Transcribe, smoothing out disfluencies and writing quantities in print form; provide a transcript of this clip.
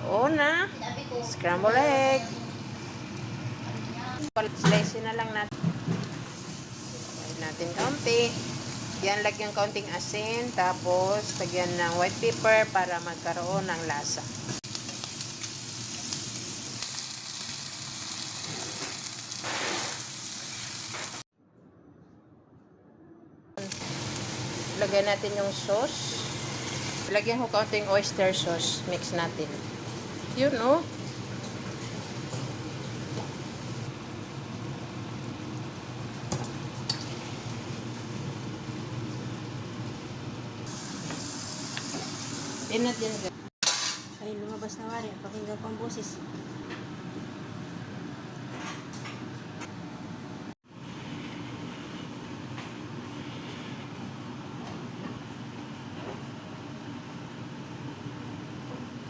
Una, scramble egg. Slice na lang natin. Lagyan natin kaunti. Yan, lagyan kaunting asin. Tapos, lagyan ng white pepper para magkaroon ng lasa. Lagyan natin yung sauce. Lagyan ko kaunting oyster sauce. Mix natin. Yun, oh. Pinat yan. Ay, lumabas na wari. Pakinggan ko ang boses.